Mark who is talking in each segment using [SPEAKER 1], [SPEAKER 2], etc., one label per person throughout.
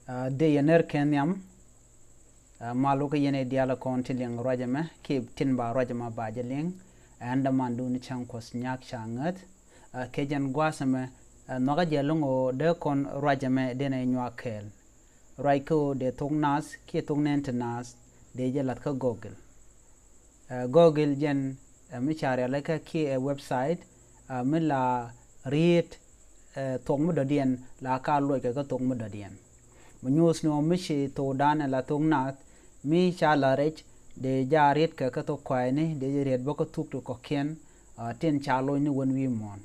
[SPEAKER 1] de yener kenyam malu ke yene diala kon tiling rajame ke tinba rajama bajeling anda mandu ni chankos nyak changat kejan gwasame noga jelungo de kon rajame de na nyakel raiko de thoknath ke thoknath de jelat ka google google jen mi chare leka ke website mi la read thok mu dodien la ka loy ka thok mu dodien news no mi shi to dana la thoknath mi chala rech de jarit ka to kwaini de ret boko tuk to ko ken ten chalo ni won wi mon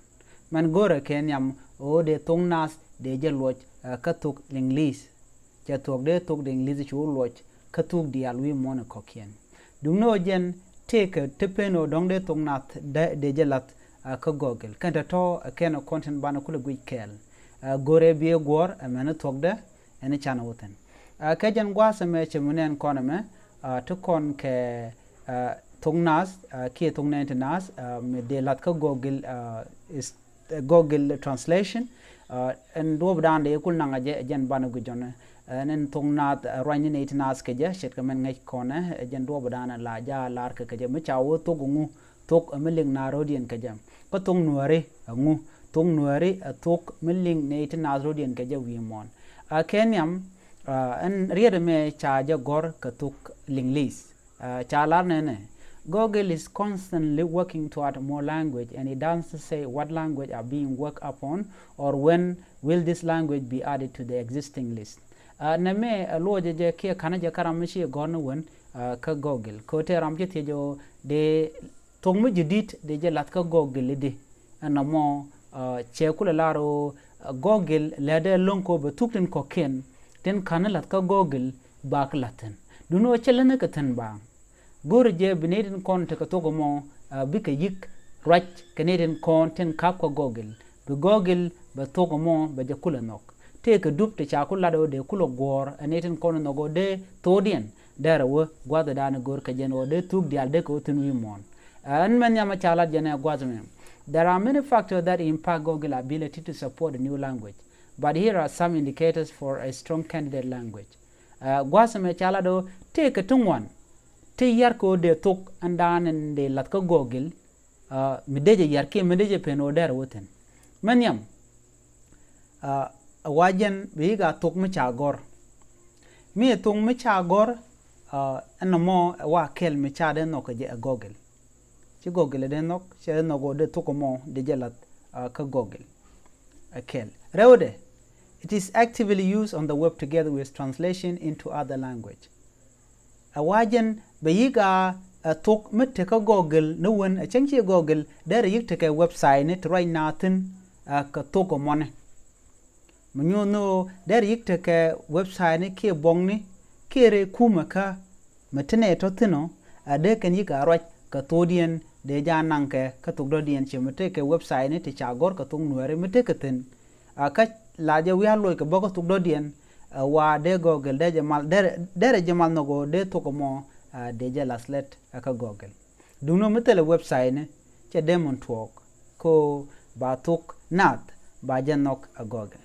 [SPEAKER 1] man gore ken yam o de thoknath de je loch ka tuk english ja tok de tuk de english chu loch ka tuk dial wi mon ko ken dum no jen take tepeno dong de thoknath de je lat ka google kanta to ken content bana kula gui kel gore bi gor amana tok de ene chana woten ka jan gwasa me chemunen koname to kon ke thoknath ke thoknath me de lat ka google is google translation and do dan de kul nanga je jan bana gu jon nen thoknath rani ne itnas ke je shet ka men ngai kona jan do dan la ja lar ke je me chawo to gungu tok meling na rodien ke jam ko tong nuare ngu tong nuare tok meling ne itnas rodien ke je wi mon kenyam en riede me charge gor katuk linglis chalar nene google is constantly working toward more language and it doesn't say what language are being worked upon or when will this language be added to the existing list neme loje je ke kana je karamishi gorno won ka google ko te ramje tejo de tongmu jidit de je lat ka google de anamo che kula laro google lede lonko be tukten ko ken ten kanalat ka google bak laten duno chelene ka ten ba gorje beneden kon te ka togo mo bika yik rach kaneden kon ten kap ko google be google be togo mo be je kula nok te ka dup te cha kula do de kulo gor aneten kon no go de todien dara wo gwada dana gor ka jeno de tuk dial de ko ten wi mon an men yama chala jene gwazmen. There are many factors that impact Google's ability to support a new language, but here are some indicators for a strong candidate language. Gwasame chala do take a tungwan te yarko de thok andan and de latka Google mideje yarke mideje peno der woten manyam wajen biga thok michagor mi tung michagor anamo wa kel michade no ke Google ci google de nok ci no go de tokomo de jelat ka google akel rewde it is actively used on the web together with translation into other language awajen be yiga tok mette ka google no won a change google there yikte ka website ne try natin ka tokomo ne munyo no there yikte ka website ne ke bongni kere kuma ka metene to tino ade kan yiga roj ka todien de jananke ka tugdo dien chemete ke website ne ti chagor ka tung nuere mete keten ka laje wi haloy ka boko tugdo dien wa de google de jamal de jamal no go de to ko mo de jalaslet ka google duno metele website ne che demon talk ko ba thoknath ba janok a google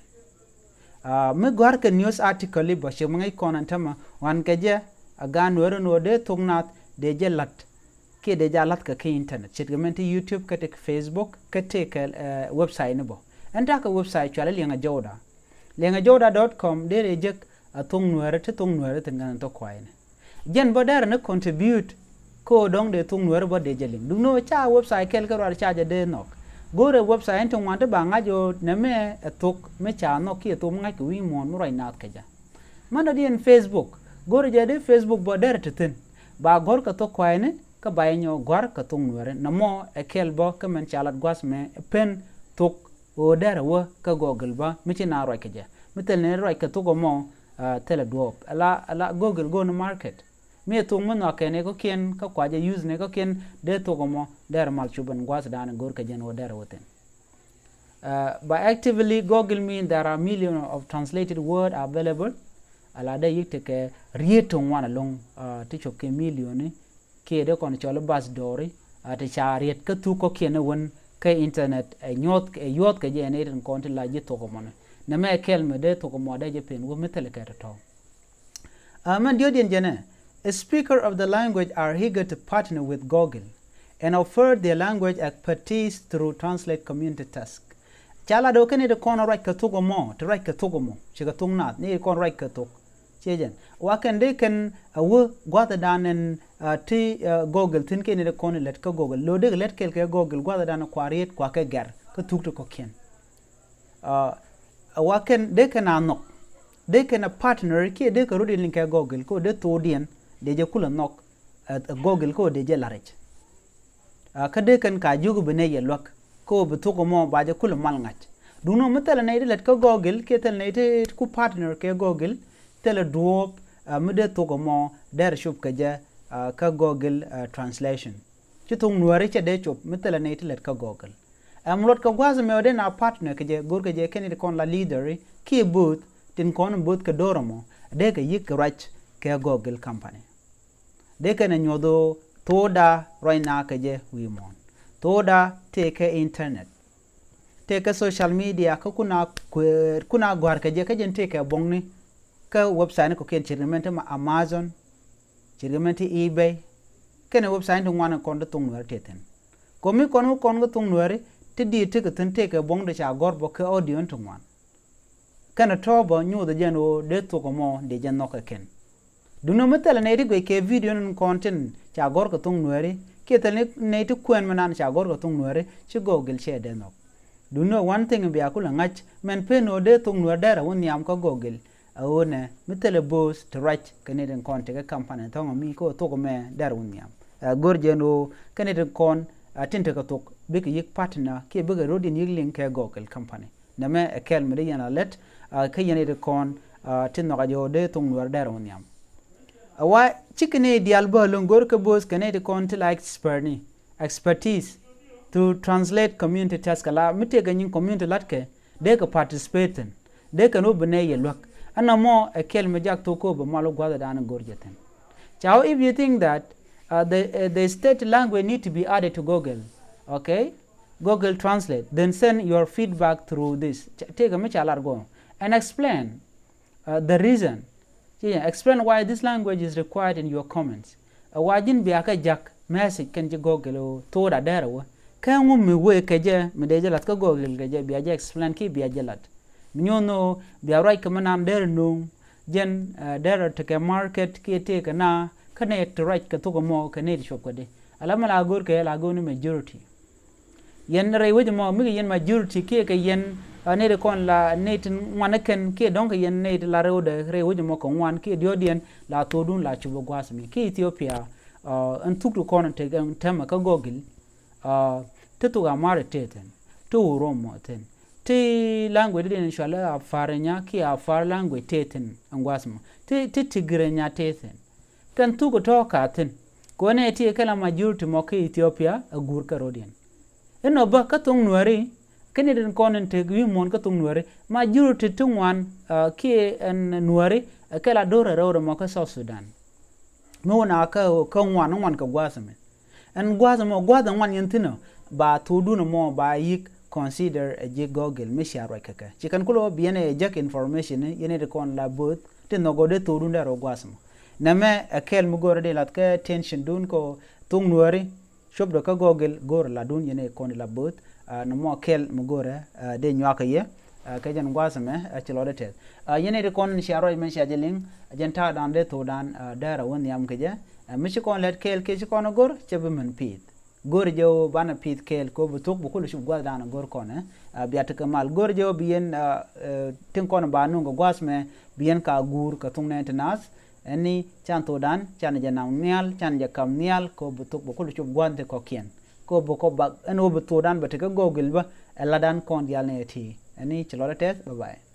[SPEAKER 1] me gor ka news article ba chemangai konantama wan ka je aga nuere no de thoknath de jelat ke de jalat ka ke internet chitgamente youtube ka tek facebook ka tek website ne bo enta ka website chala liengejowda.com de rejek atung nuere te tung nuere te ngan to kwaine jen bodar ne contribute ko dong de tung nuere bo de jeling duno cha website kel ka rar cha de nok gore website ento wante ba ngajo ne me tok me cha no ki to ngai ku wi mon mu rainat ka ja manda dien facebook gore je de facebook bodar te ten ba gor ka to kwaine ka bayenyo gwar ka tung nuere namo ekel bo ka men chalat gwas me pen tuk o dara wo ka google ba michi na ro keje mitel ne ro ka tugo mo tele duop ala google go no market me tung mo no kene ko ken ka kwaje use ne ko ken de tugo mo der mal chuban gwas dan gor ka jen o dara woten by actively google mean there are millions of translated word available ala da yikte ke rieto wana long ti chop ke million ke de kon cholo bas dori ate chariet ka tu ko kene won ka internet nyot ke yot ke je ne kon la je to ko mon na me kelme de to ko mode je pen wo metele ka to man diodien jene. A speaker of the language are eager to partner with Google and offer their language expertise through translate community task. Chala do kene de kono right ka tugo mo to right ka tugo mo chiga thoknath ni kon right ka tok chejen wa kan de kan wo gwata dan en ti Google tin kene de kono let ka Google lo de let kel ka Google gwata dan kwariet kwa ka ger ka tuk to ko ken wa kan de kan anok de kan a partner ki de ka rudi link ka Google ko de to dien de je kula nok Google ko de je larich ka de kan ka jugu bene ye lok ko bu to ko mo ba je kula mal ngach duno metala ne de let ka Google ke tel ne te ku partner ke Google tel drop mede to ko mo der shop ka je ka Google translation ci to nuare ci de chop metala ne te let ka Google lot ka gwaza me de na partner ke je gor ke je ken de kon la leader ki boot tin kon boot ka doromo de ka yik rach ke Google company de ka ne nyodo toda right na ka je wi mon toda take internet take social media ka kuna gwar ka je ka jen take bongni ka website ko ken chirmente ma Amazon chirmente eBay ken website ngwana kon de tung wer teten ko mi kon go tung wer ti di te ka ten take bong de cha gor bo ka audio tung wan kana tobo nyu de jeno de to ko mo de jen no ka ken duno metala ne ri ke video non content cha gor ko tung wer ke tel ne to kwen manan cha gor ko tung wer chi Google che de no do know one thing be akula ngach men pe no de tung wer dara won yam ko Google awone metele boss to right Canadian content company to mi ko to ko me dara won yam gorje no Canadian con tinte ka tok be ke yik partner ke be ga rodin yik link ke Google company na me kel me yana let ke yana de con tin no ga jo de tung wer dara won yam awa chikene dial ba longor ke boss Canadian content like expertise to translate community task la mite ganyin community latke de ka participate de ka no bene ye lok ana mo a kel me jak to ko ba malo gwada dan gorjeten chao if you think that the state language need to be added to Google, okay, Google Translate, then send your feedback through this take a much alargo and explain the reason. Explain why this language is required in your comments. Wajin biaka jak message kan je Google to da darawa kan mi we keje mi de jalat ka Google keje biaje explain ki biaje lat minyono biarai kamanan der no jen der to ke market ki te kana connect right ka to mo connect shop kade alama la gor ke la goni majority yen rai we mo mi yen majority ki ke yen ne de kon la net wanaken ki donc yen net la rewde rewu mo ko wan ki diodien la to dun la chubo gwasmi ki Ethiopia an tuktu kon te tema ka Google tetu ga mare teten to romo ten ti language den shala farenya ki a far language teten angwasma ti tigrenya teten kan tugo to ka ten ko ne ti kala majority mo ki Ethiopia agur ka rodien eno ba ka tong nuari kene den konen te wi mon ka tung nuare majority tungwan ki en nuare kala dora rawra mo ka South Sudan mo na ka wan ka gwasame en gwasamo gwadan wan yentino ba tuduna mo ba yik consider a je Google me share kaka chikan kulo biene jak information yene de kon la bot te no gode tudunda ro gwasamo name akel mu gore de lat ka tension dun ko tung nuare shop do ka Google gor la dun yene kon la bot no mo kel mu gore de nywaka ye ka jan gwasame chilode te yene de kon share men shajeling jenta dan de to dan dara won yam ke je mi kon let kel ke kon gor chebe men pit gor jo bana pit kel ko bu tok bu kulu shu gwa dan gor kon biata kamal gor jo bien tin kon ba nu gwasme bien ka gur ka tung ne nas eni chan to dan chan janam nial chan jakam nial ko bu tok bu kulu shu gwante ko kien ko bu ko ba eno bu to dan ba te ka Google ba eladan kon yal ne ti eni chilore te bye bye.